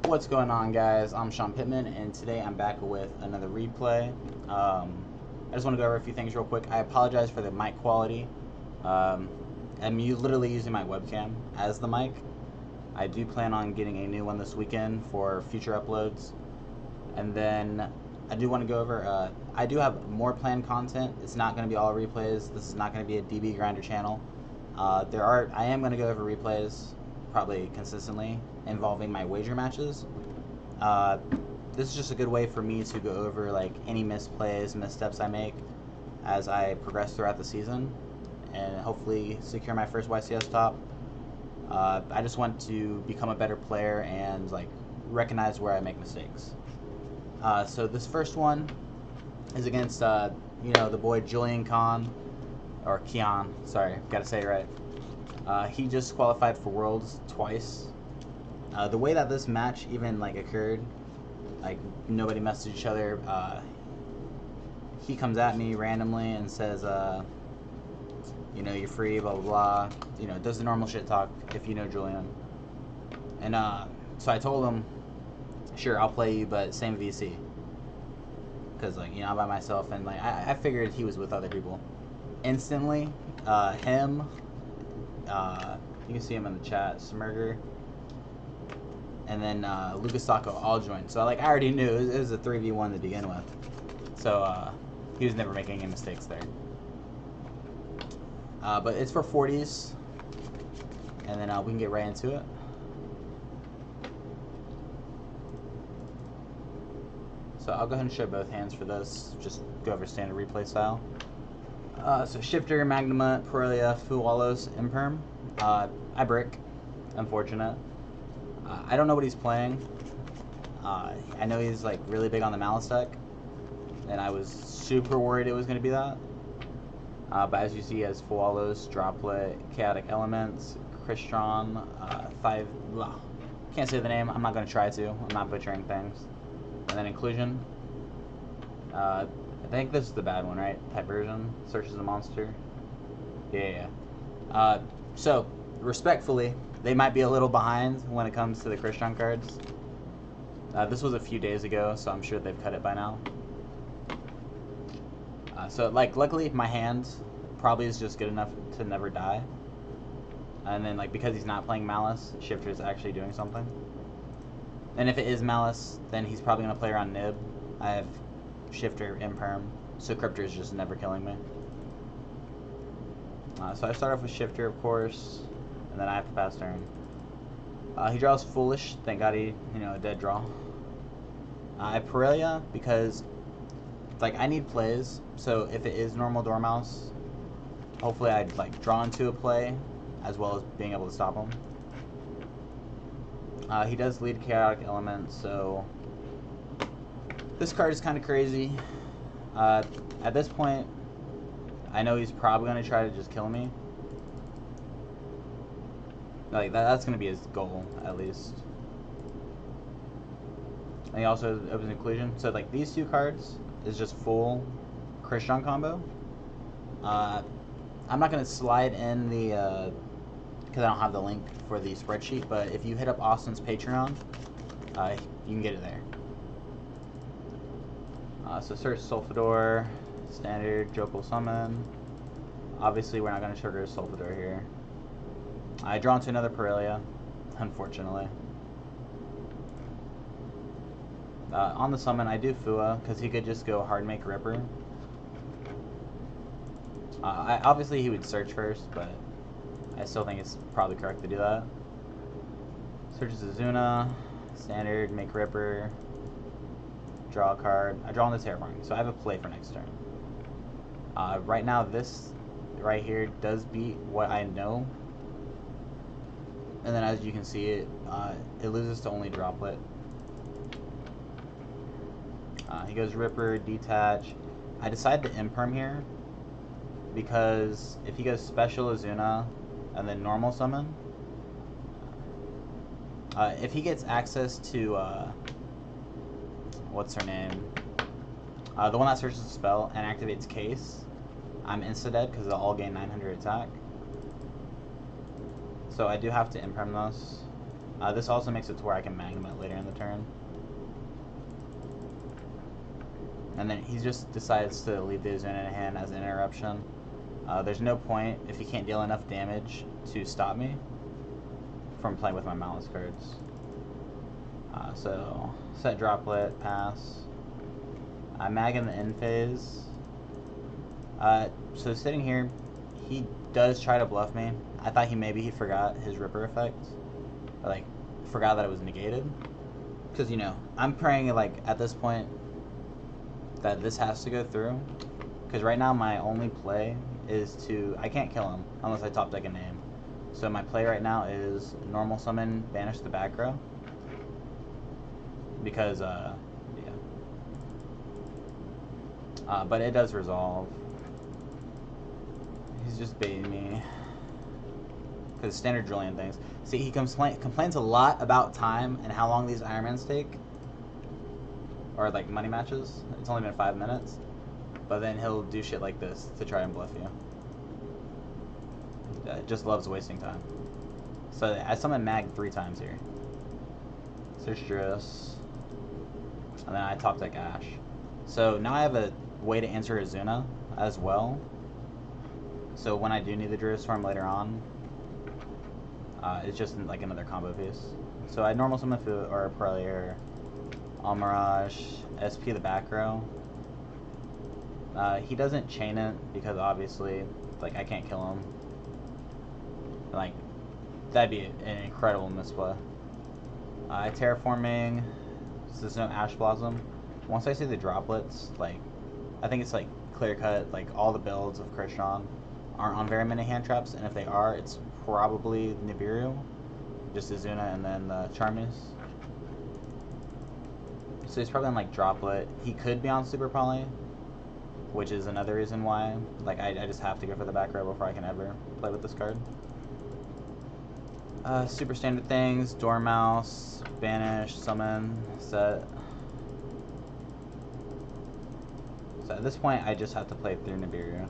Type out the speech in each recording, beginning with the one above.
What's going on, guys? I'm Sean Pittman, and today I'm back with another replay. I just want to go over a few things real quick. I apologize for the mic quality. I'm literally using my webcam as the mic. I do plan on getting a new one this weekend for future uploads. And then I do want to go over, I do have more planned content. It's not going to be all replays. This is not going to be a DB Grinder channel. I am going to go over replays probably consistently involving my wager matches. This is just a good way for me to go over like any misplays, missteps I make as I progress throughout the season and hopefully secure my first YCS top. I just want to become a better player and like recognize where I make mistakes. So this first one is against the boy Julien Kehoon, or Kehoon, sorry, gotta say it right. He just qualified for Worlds twice. The way that this match even like occurred, like nobody messaged each other. He comes at me randomly and says, you're free, blah blah blah. Does the normal shit talk if you know Julien. And so I told him, sure, I'll play you, but same VC. Cause I'm by myself, and like I figured he was with other people. Instantly, him. You can see him in the chat, Smurger, and then Lucas Sacco all joined. So like I already knew it was a 3v1 to begin with. So he was never making any mistakes there. But it's for 40s, and then we can get right into it. So I'll go ahead and show both hands for this. Just go over standard replay style. So Shifter, Magnuma, Perelia, Fualos, Imperm. I brick. Unfortunate. I don't know what he's playing. I know he's like really big on the Malice deck, and I was super worried it was going to be that. But as you see, he has Fualos, Droplet, Chaotic Elements, Crystron, can't say the name. I'm not going to try to. I'm not butchering things. And then Inclusion. I think this is the bad one, right? Type version. Searches the monster. Yeah. So, respectfully, they might be a little behind when it comes to the Crystron cards. This was a few days ago, so I'm sure they've cut it by now. So, luckily, my hand probably is just good enough to never die. And then, because he's not playing Malice, Shifter is actually doing something. And if it is Malice, then he's probably going to play around Nib. I have Shifter, Imperm, so Cryptor is just never killing me. So I start off with Shifter, of course, and then I have to pass turn. He draws Foolish. Thank God he, a dead draw. I have Perelia because, I need plays. So if it is normal Dormouse, hopefully I'd draw into a play, as well as being able to stop him. He does lead Chaotic Element, so this card is kind of crazy. At this point, I know he's probably going to try to just kill me. That's going to be his goal, at least. And he also opens Inclusion. So, these two cards is just full Crystron combo. I'm not going to slide in the, because I don't have the link for the spreadsheet, but if you hit up Austin's Patreon, you can get it there. So search Sulfador, standard, Jokal Summon. Obviously we're not going to trigger Sulfador here. I draw into another Perelia, unfortunately. On the summon I do Fua, because he could just go Hard Make Ripper. Obviously he would search first, but I still think it's probably correct to do that. Searches Azuna, standard, make Ripper, draw a card. I draw on the Terraforming, so I have a play for next turn. Right now, this right here does beat what I know. And then as you can see, it loses to only Droplet. He goes Ripper, Detach. I decide to Imperm here, because if he goes Special Azuna, and then normal summon. If he gets access to, what's her name? The one that searches the spell and activates Case, I'm insta-dead because they'll all gain 900 attack. So I do have to Imperm those. This also makes it to where I can Magnum it later in the turn. And then he just decides to leave the Azuna in hand as an interruption. There's no point if he can't deal enough damage to stop me from playing with my Malice cards. So, set droplet, pass. I mag in the end phase. So sitting here, he does try to bluff me. I thought maybe he forgot his Ripper effect. Or, like, forgot that it was negated. Because, you know, I'm praying, like, at this point, that this has to go through. Because right now my only play is to... I can't kill him unless I top deck a name. So my play right now is normal summon, banish the back row. Because, yeah. But it does resolve. He's just baiting me. Because standard Julien things. See, he complains a lot about time and how long these Ironmans take. Or, like, money matches. It's only been 5 minutes. But then he'll do shit like this to try and bluff you. Just loves wasting time. So I summoned Mag 3 times here. Search Juris. And then I top deck Ash. So now I have a way to answer Azuna as well. So when I do need the Juris Storm later on, it's just like another combo piece. So I normal summon Fu or Parlier, Almirage, SP the back row. He doesn't chain it because obviously, like, I can't kill him. Like, that'd be an incredible misplay. Terraforming, so there's no Ash Blossom. Once I see the droplets, like, I think it's like clear cut, like all the builds of Krishan aren't on very many hand traps, and if they are, it's probably Nibiru, just Azuna, and then Charmus. So he's probably on like droplet. He could be on Super Poly, which is another reason why, like, I just have to go for the back row before I can ever play with this card. Super standard things, Dormouse, banish, summon, set. So at this point, I just have to play through Nibiru.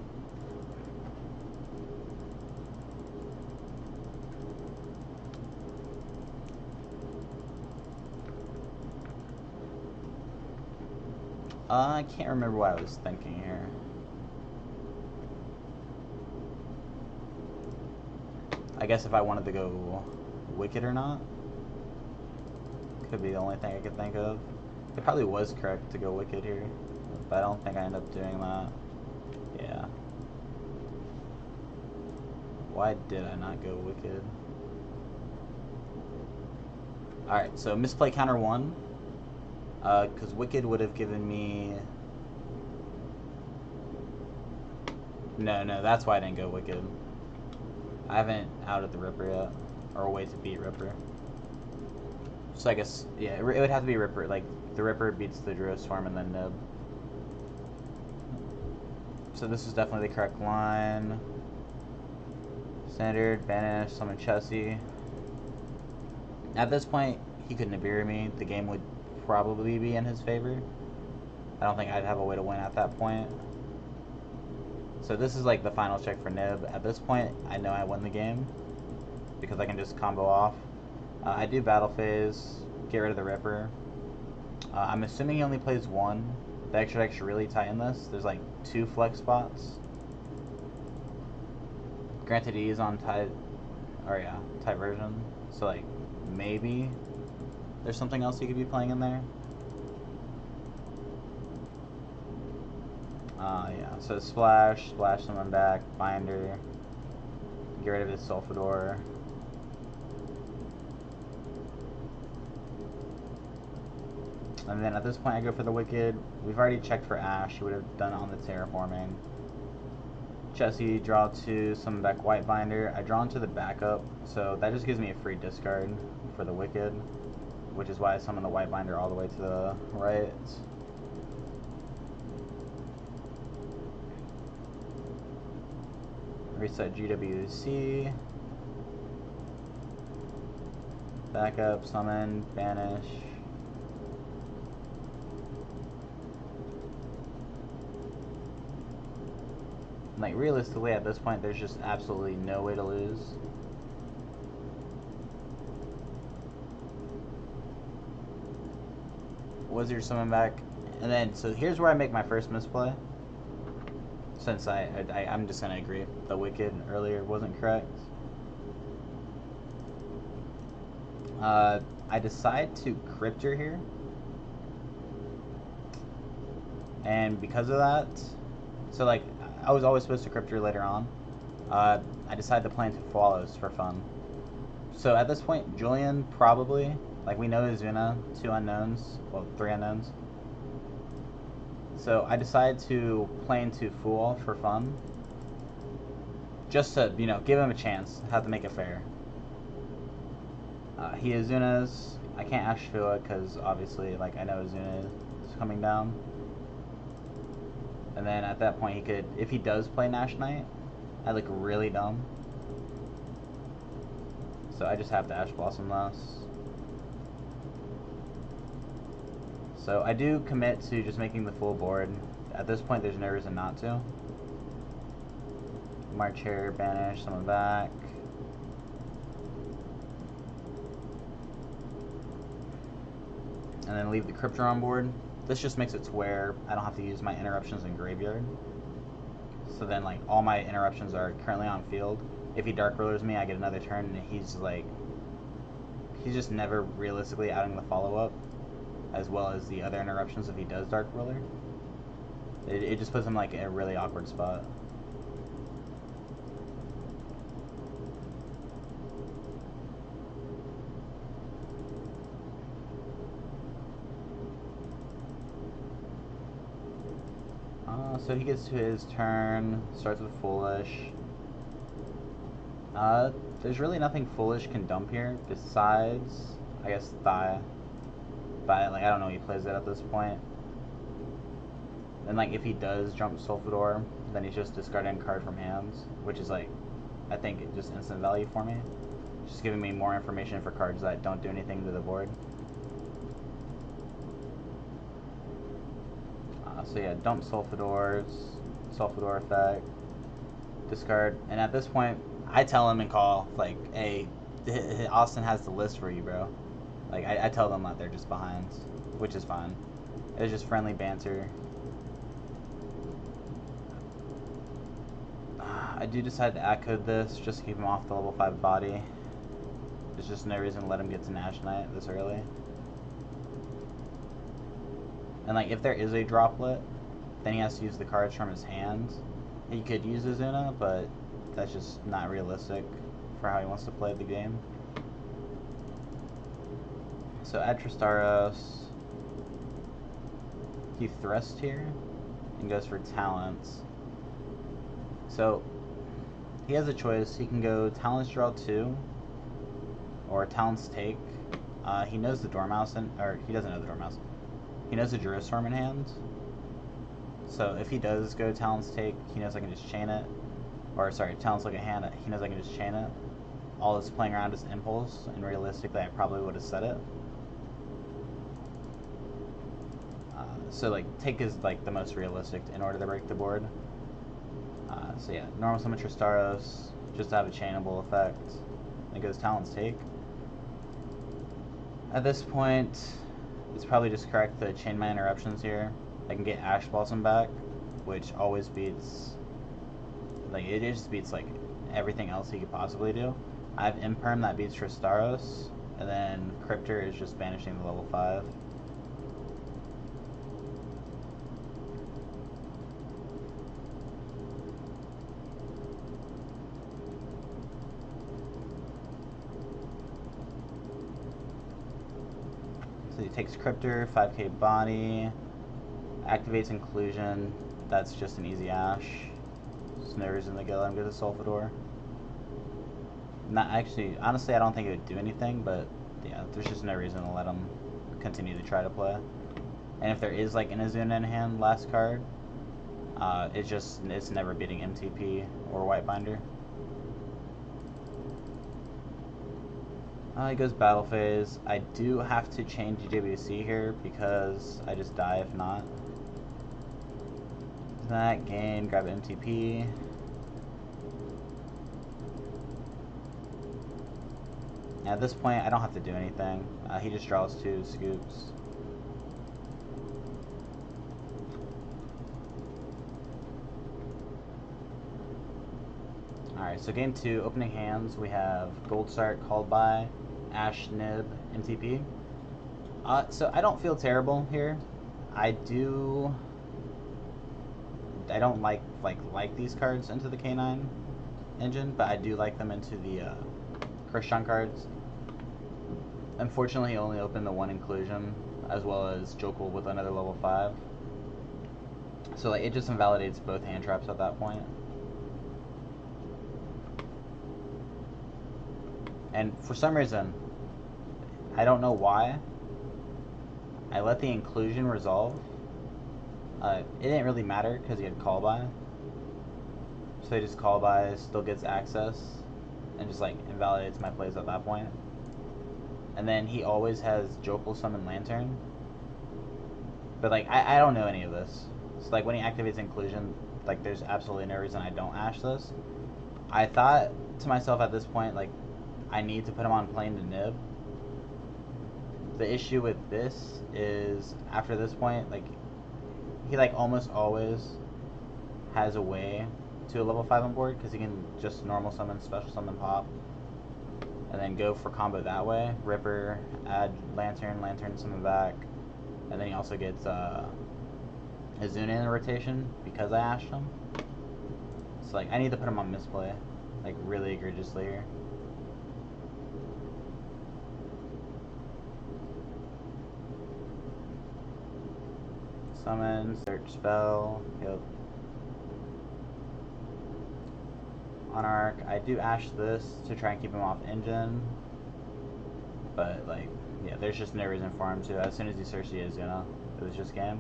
I can't remember what I was thinking here. I guess if I wanted to go Wicked or not. Could be the only thing I could think of. It probably was correct to go Wicked here, but I don't think I end up doing that. Yeah. Why did I not go Wicked? Alright, so misplay counter 1. Because Wicked would have given me... No, that's why I didn't go Wicked. I haven't outed the Ripper yet, or a way to beat Ripper. So I guess, yeah, it would have to be Ripper. Like, the Ripper beats the Druid Swarm and then Nib. So this is definitely the correct line. Standard, banish, summon Chessie. At this point, he could Nibiru me. The game would probably be in his favor. I don't think I'd have a way to win at that point. So this is like the final check for Nib. At this point, I know I win the game because I can just combo off. I do battle phase, get rid of the Ripper. I'm assuming he only plays one. That should actually really tighten this. There's like 2 flex spots. Granted, he is on tight, or yeah, tight version. So like maybe there's something else he could be playing in there. Yeah, so splash someone back, binder, get rid of his Sulfador. And then at this point I go for the Wicked. We've already checked for Ash, he would have done it on the Terraforming. Chessie, draw 2, summon back White Binder. I draw into the backup, so that just gives me a free discard for the Wicked, which is why I summon the White Binder all the way to the right. Reset GWC. Backup, summon, banish. Like, realistically, at this point, there's just absolutely no way to lose. Wizard summon back, and then so here's where I make my first misplay. Since I'm just gonna agree the Wicked earlier wasn't correct. I decide to Cryptor here, and because of that, so like I was always supposed to Cryptor later on. I decided to play into Follows for fun. So at this point, Julien probably, like we know Izuna, 2 unknowns, well 3 unknowns. So I decided to play into Fool for fun, just to, you know, give him a chance, have to make it fair. He Izuna's, I can't Ash Fua because obviously, like, I know Izuna is coming down. And then at that point he could, if he does play Nash Knight, I look really dumb. So I just have to Ash Blossom this. So I do commit to just making the full board. At this point there's no reason not to. March here, banish, summon back. And then leave the Cryptor on board. This just makes it to where I don't have to use my interruptions in graveyard. So then like all my interruptions are currently on field. If he Dark Rollers me, I get another turn, and he's just never realistically outing the follow-up, as well as the other interruptions if he does Dark Roller. It just puts him like in a really awkward spot. So he gets to his turn, starts with Foolish. There's really nothing Foolish can dump here besides, I guess, Thigh. But like I don't know, he plays it at this point. And like if he does jump Sulfador, then he's just discarding a card from hands, which is like, I think just instant value for me. Just giving me more information for cards that don't do anything to the board. So yeah, dump Sulfador effect, discard, and at this point, I tell him in call, like, hey, Austin has the list for you, bro. Like, I tell them that they're just behind, which is fine. It's just friendly banter. I do decide to Accode this, just to keep him off the level 5 body. There's just no reason to let him get to Nash Knight this early. And like if there is a droplet, then he has to use the cards from his hand. He could use Izuna, but that's just not realistic for how he wants to play the game. So add Tristaros. He thrusts here and goes for talents. So he has a choice. He can go talents draw 2 or talents take. He knows the Dormouse, or he doesn't know the Dormouse. He knows the Jurostorm in hand, so if he does go Talents take, he knows I can just chain it. Or sorry, Talents look at hand, he knows I can just chain it. All this playing around is Impulse, and realistically I probably would have set it. So like, take is like the most realistic in order to break the board. So yeah, normal summon Tristaros, just to have a chainable effect. It goes Talents take. At this point, it's probably just correct to chain my interruptions here. I can get Ash Blossom back, which always beats, like, it just beats, like, everything else he could possibly do. I have Imperm that beats Tristaros, and then Cryptor is just banishing the level 5. So he takes Cryptor, 5k body, activates Inclusion. That's just an easy Ash. There's no reason to let him get the Sulfador. Not actually, honestly, I don't think it would do anything, but yeah, there's just no reason to let him continue to try to play. And if there is like an Izuna in hand, last card, it's never beating MTP or White Binder. He goes Battle Phase. I do have to chain GWC here because I just die if not. That gain, grab MTP. At this point, I don't have to do anything. He just draws 2 scoops. Alright, so game 2, opening hands, we have Goldstart called by Ash, Nib, MTP. So I don't feel terrible here. I don't like these cards into the K9 engine, but I do like them into the Christian cards. Unfortunately, he only opened the one inclusion, as well as Jokul with another level 5. So like, it just invalidates both hand traps at that point. And for some reason, I don't know why, I let the inclusion resolve. It didn't really matter because he had call by. So he just call by, still gets access, and just like invalidates my plays at that point. And then he always has Jokul summon Lantern. But like, I don't know any of this. So like, when he activates inclusion, like there's absolutely no reason I don't Ash this. I thought to myself at this point, like, I need to put him on plane to Nib. The issue with this is, after this point, like, he like almost always has a way to a level 5 on board, because he can just normal summon, special summon, pop, and then go for combo that way. Ripper, add Lantern, Lantern summon back, and then he also gets Azuna in the rotation because I Ashed him. So like, I need to put him on misplay, like really egregiously here. Summon, search spell, yep. Monarch, I do Ash this to try and keep him off engine, but like, yeah, there's just no reason for him to. As soon as he searched the Azuna, it was just game.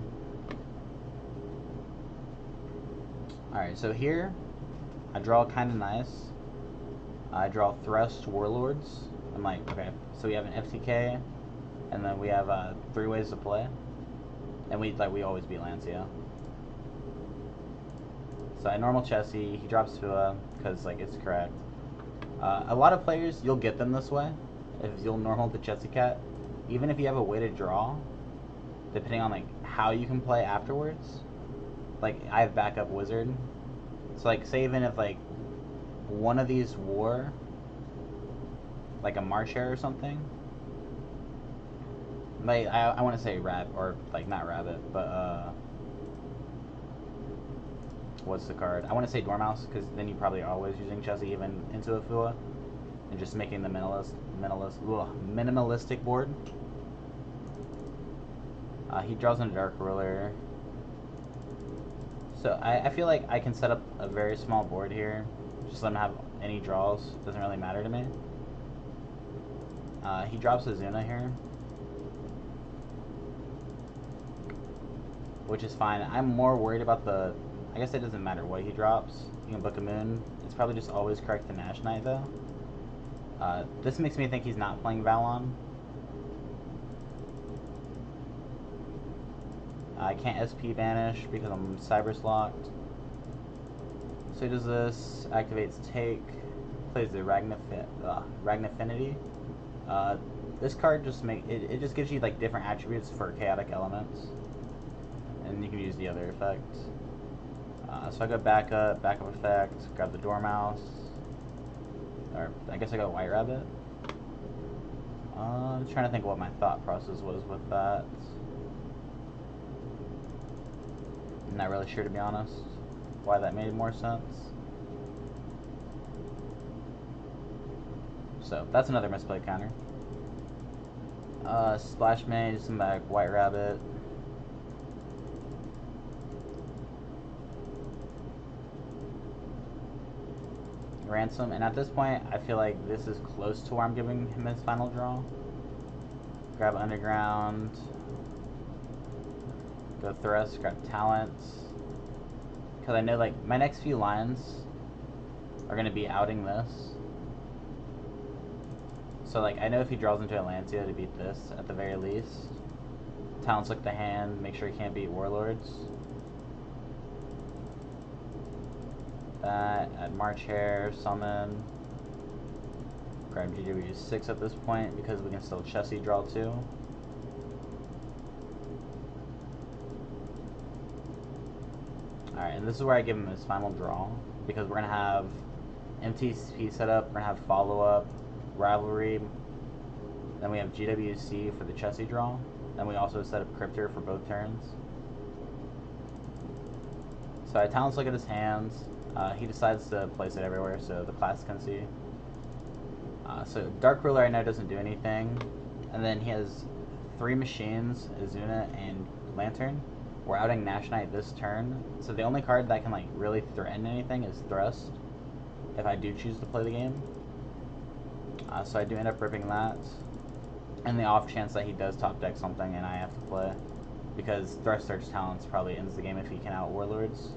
Alright, so here, I draw kind of nice. I draw Thrust Warlords. I'm like, okay, so we have an FTK, and then we have 3 ways to play. And we always beat Lancia. So I normal Chessie, he drops Fua, because like it's correct. A lot of players, you'll get them this way, if you'll normal the Chessie Cat. Even if you have a way to draw, depending on like how you can play afterwards. Like, I have backup Wizard. So like, say even if like one of these wore like a March Hare or something, like I want to say rabbit, or like not rabbit, but what's the card? I want to say Dormouse, because then you probably are always using Chessie even into a Fua, and just making the minimalistic board. He draws in a Dark Ruler. So I feel like I can set up a very small board here. Just let him have any draws. Doesn't really matter to me. He drops Azuna here, which is fine. I'm more worried about the... I guess it doesn't matter what he drops. You can book a Moon. It's probably just always correct the Nash Knight, though. This makes me think he's not playing Valon. I can't SP Banish because I'm Cybers locked. So he does this, activates Take, plays the Ragnafinity. This card just it just gives you like different attributes for chaotic elements, and you can use the other effect. So I go backup effect, grab the Dormouse, or I guess I got White Rabbit. I'm trying to think what my thought process was with that. I'm not really sure, to be honest, why that made more sense. So that's another misplay counter. Splash Mage, some back, White Rabbit. Ransom, and at this point I feel like this is close to where I'm giving him his final draw. Grab Underground, go Thrust, grab Talents, because I know like my next few lines are going to be outing this. So like, I know if he draws into Atlantia to beat this at the very least. Talents look the hand, make sure he can't beat Warlords. That, add March Hare, summon. Grab GW6 at this point because we can still Chessie draw 2. Alright, and this is where I give him his final draw, because we're going to have MTP setup, we're gonna have follow-up, rivalry, then we have GWC for the Chessie draw, then we also set up Cryptor for both turns. So I talents look at his hands, he decides to place it everywhere so the class can see. So Dark Ruler I know doesn't do anything, and then he has 3 machines, Azuna and Lantern. We're outing Nash Knight this turn, so the only card that can like really threaten anything is Thrust, if I do choose to play the game. So I do end up ripping that, and the off chance that he does top deck something and I have to play, because Thrust Search Talents probably ends the game if he can out Warlords.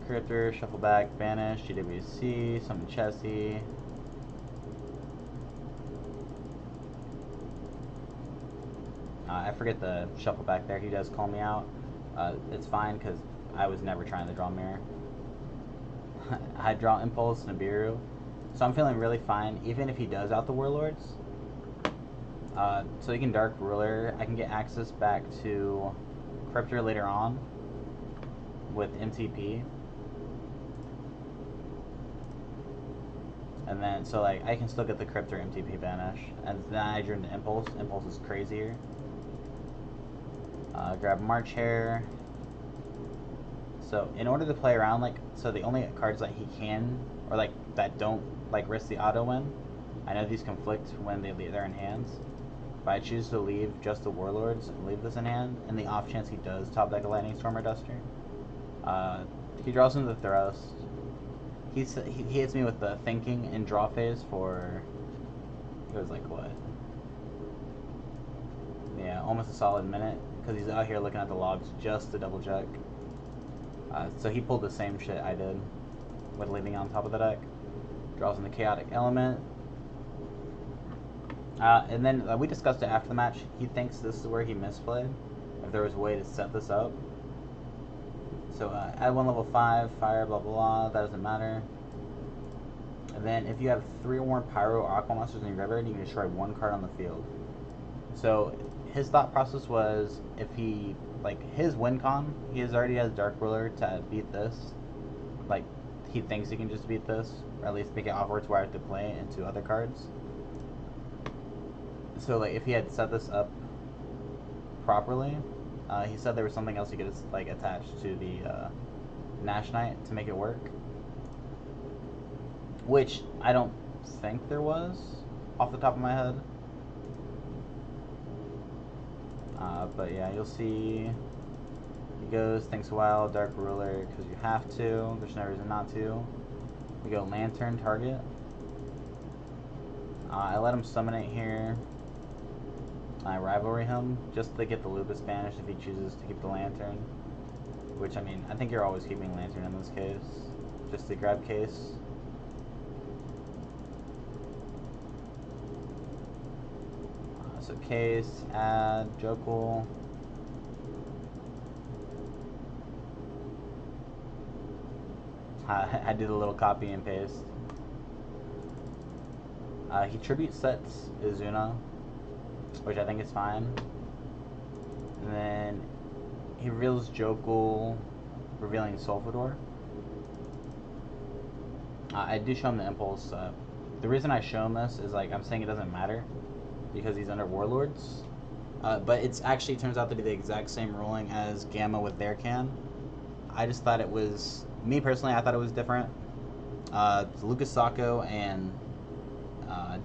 Cryptor, shuffle back, banish, GWC, summon Chessie. I forget the shuffle back there. He does call me out. It's fine because I was never trying to draw Mirror. I draw Impulse, Nibiru. So I'm feeling really fine, even if he does out the Warlords. So he can Dark Ruler. I can get access back to Cryptor later on with MTP. And then, so like, I can still get the Cryptor MTP banish. And then I drew into Impulse. Impulse is crazier. Grab March Hare. So in order to play around, like, so the only cards that he can, or like, that don't, like, risk the auto win, I know these conflict when they're in hands, but I choose to leave just the Warlords and leave this in hand, and the off chance he does top deck a Lightning Storm or Duster. He draws into the Thrust. He hits me with the Thinking and Draw phase for, it was like what? Yeah, almost a solid minute, because he's out here looking at the logs just to double check. So he pulled the same shit I did with leaving on top of the deck. Draws in the Chaotic Element. And then we discussed it after the match. He thinks this is where he misplayed, if there was a way to set this up. So add 1 level 5, fire, blah blah blah, that doesn't matter. And then if you have 3 or more Pyro or Aqua monsters in your graveyard, you can destroy 1 card on the field. So his thought process was, if he, like, his win con, he already has Dark Ruler to beat this. Like, he thinks he can just beat this, or at least make it awkward to where I have to play into other cards. So like, if he had set this up properly, he said there was something else he could like attach to the Nash Knight to make it work, which I don't think there was off the top of my head. But yeah, you'll see he goes, thinks a while, Dark Ruler, because you have to, there's no reason not to. We go Lantern, target. I let him summon it here. I rivalry him, just to get the Lupus banished if he chooses to keep the Lantern. Which, I mean, I think you're always keeping Lantern in this case, just to grab case. So case, add, Jokul. I did a little copy and paste. He tribute sets Izuna, which I think is fine. And then he reveals Jokul, revealing Sulfador. I do show him the Impulse. The reason I show him this is, like, I'm saying it doesn't matter because he's under Warlords. But it's actually turns out to be the exact same ruling as Gamma with their can. I just thought it was, me personally, I thought it was different. Lucas Sacco and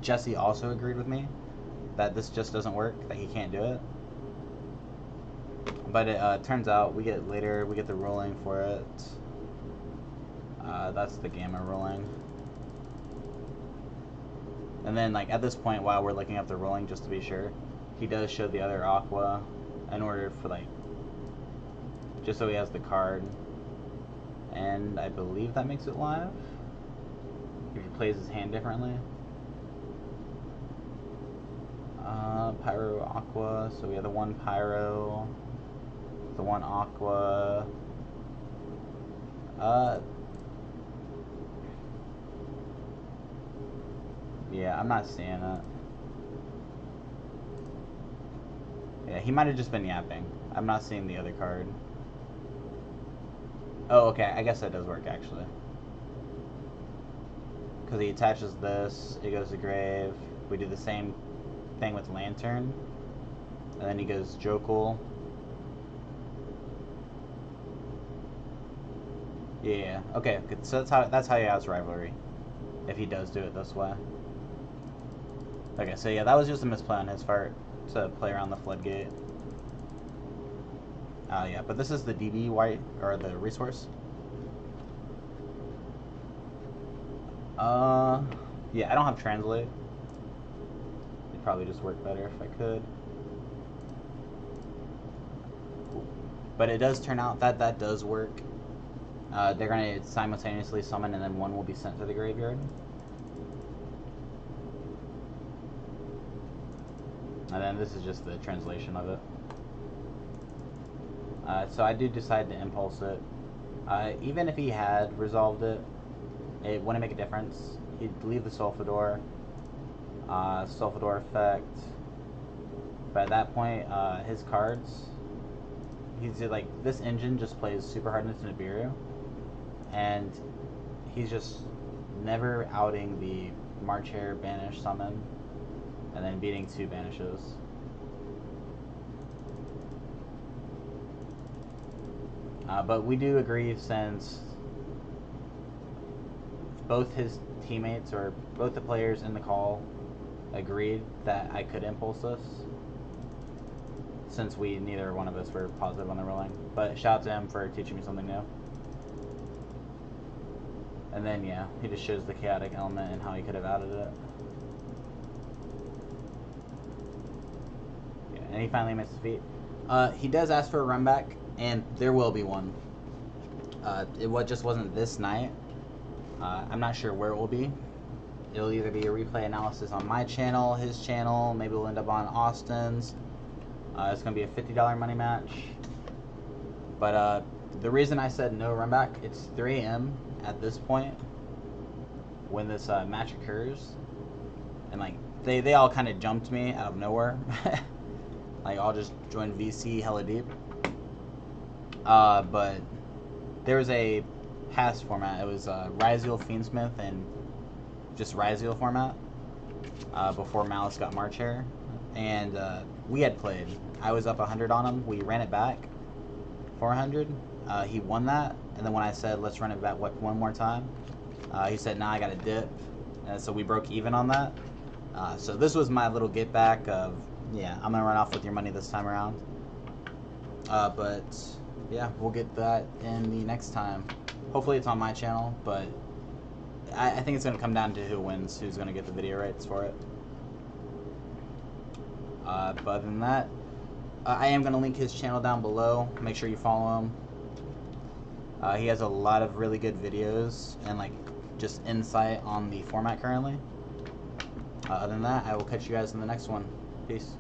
Jesse also agreed with me that this just doesn't work, that he can't do it. But it turns out we get the ruling for it. That's the Gamma ruling. And then, like, at this point, while we're looking up the ruling, just to be sure, he does show the other Aqua in order for, like, just so he has the card. And I believe that makes it live if he plays his hand differently. Pyro, Aqua, so we have the 1 Pyro, the 1 Aqua. Yeah, I'm not seeing it. Yeah, he might have just been yapping. I'm not seeing the other card. Oh, okay. I guess that does work actually. Because he attaches this, it goes to grave. We do the same thing with Lantern, and then he goes Jokul. Yeah. Okay. Good. So that's how he has rivalry. If he does do it this way. Okay. So yeah, that was just a misplay on his part to play around the floodgate. Yeah. But this is the DB white or the resource. Yeah, I don't have translate. It'd probably just work better if I could. But it does turn out that that does work. They're going to simultaneously summon and then one will be sent to the graveyard. And then this is just the translation of it. So I do decide to impulse it. Even if he had resolved it, it wouldn't make a difference. He'd leave the Sulfador. Sulfador effect. But at that point, his cards, he's like, this engine just plays super hard into Nibiru. And he's just never outing the March Hare banish summon and then beating 2 banishes. But we do agree, since both his teammates or both the players in the call agreed that I could impulse this, since we neither one of us were positive on the rolling. But shout out to him for teaching me something new. And then yeah, he just shows the chaotic element and how he could have outed it. Yeah, and he finally missed his feet. He does ask for a run back, and there will be one. It just wasn't this night. I'm not sure where it will be. It'll either be a replay analysis on my channel, his channel, maybe we'll end up on Austin's. It's going to be a $50 money match. But the reason I said no run back, it's 3 a.m. at this point when this match occurs. And like they all kind of jumped me out of nowhere. Like, I'll just join VC hella deep. But there was a past format. It was Ryziel Fiendsmith and just Ryziel format before Malice got March Hare. And we had played. I was up 100 on him. We ran it back 400. He won that. And then when I said, let's run it back one more time, he said, nah, I got a dip. And so we broke even on that. So this was my little get back of, yeah, I'm going to run off with your money this time around. But yeah, we'll get that in the next time. Hopefully it's on my channel, but I think it's going to come down to who wins, who's going to get the video rights for it. But other than that, I am going to link his channel down below. Make sure you follow him. He has a lot of really good videos and like just insight on the format currently. Other than that, I will catch you guys in the next one. Peace.